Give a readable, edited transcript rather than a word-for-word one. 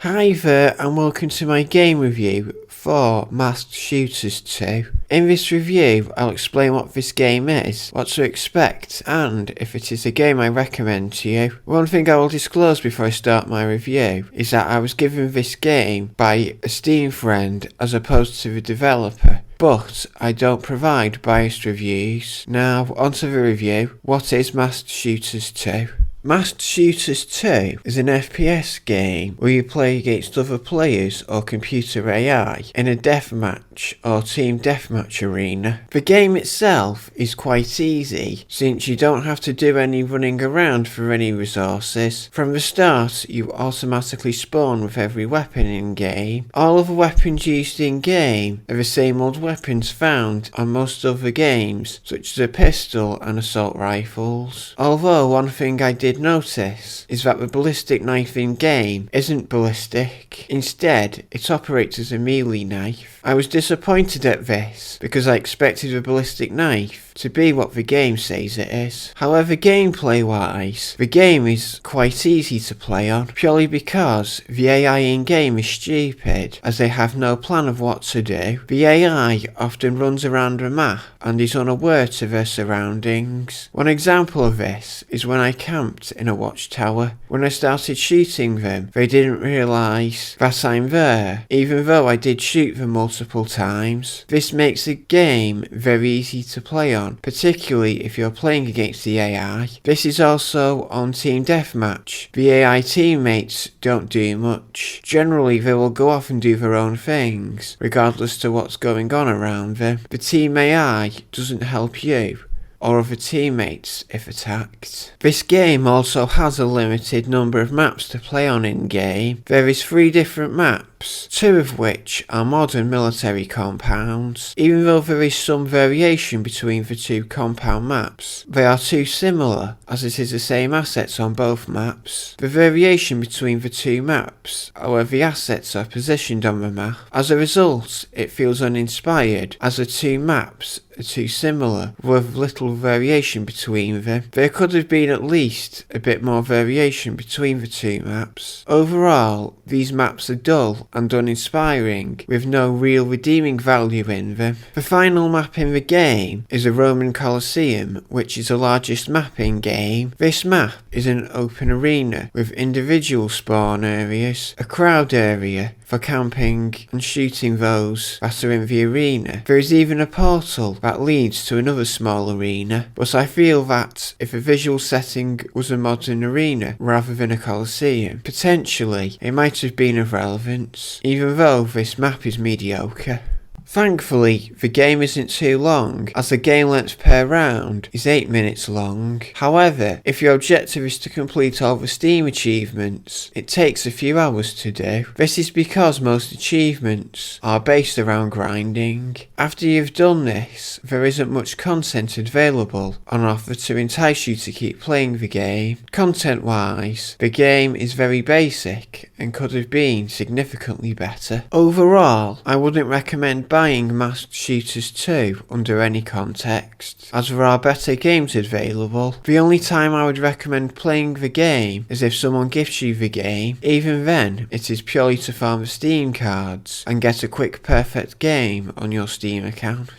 Hi there and welcome to my game review for Masked Shooters 2. In this review I'll explain what this game is, what to expect, and if it is a game I recommend to you. One thing I will disclose before I start my review is that I was given this game by a Steam friend as opposed to the developer. But I don't provide biased reviews. Now onto the review. What is Masked Shooters 2? Masked Shooters 2 is an FPS game where you play against other players or computer AI in a deathmatch or team deathmatch arena. The game itself is quite easy since you don't have to do any running around for any resources. From the start you automatically spawn with every weapon in game. All of the weapons used in game are the same old weapons found on most other games, such as a pistol and assault rifles. Although one thing I did notice is that the ballistic knife in game isn't ballistic. Instead, it operates as a melee knife. I was disappointed at this because I expected the ballistic knife to be what the game says it is. However, gameplay wise, the game is quite easy to play on, purely because the AI in game is stupid, as they have no plan of what to do. The AI often runs around the map and is unaware to their surroundings. One example of this is when I camped in a watchtower. When I started shooting them, they didn't realise that I'm there, even though I did shoot them multiple times. This makes the game very easy to play on, particularly if you're playing against the AI. This is also on Team Deathmatch. The AI teammates don't do much. Generally they will go off and do their own things, regardless to what's going on around them. The Team AI doesn't help you or other teammates if attacked. This game also has a limited number of maps to play on in game. There is 3 different maps, 2 of which are modern military compounds. Even though there is some variation between the 2 compound maps, they are too similar as it is the same assets on both maps. The variation between the 2 maps are where the assets are positioned on the map. As a result, it feels uninspired as the 2 maps are too similar with little variation between them. There could have been at least a bit more variation between the 2 maps. Overall, these maps are dull and uninspiring, with no real redeeming value in them. The final map in the game is a Roman Colosseum, which is the largest map in game. This map is an open arena with individual spawn areas, a crowd area for camping and shooting those that are in the arena. There is even a portal that leads to another small arena, but I feel that if a visual setting was a modern arena rather than a Colosseum, potentially it might have been of relevance, even though this map is mediocre. Thankfully, the game isn't too long, as the game length per round is 8 minutes long. However, if your objective is to complete all the Steam achievements, it takes a few hours to do. This is because most achievements are based around grinding. After you've done this, there isn't much content available on offer to entice you to keep playing the game. Content-wise, the game is very basic and could have been significantly better. Overall, I wouldn't recommend buying Masked Shooters 2 under any context, as there are better games available. The only time I would recommend playing the game is if someone gifts you the game. Even then, it is purely to farm the Steam cards and get a quick perfect game on your Steam account.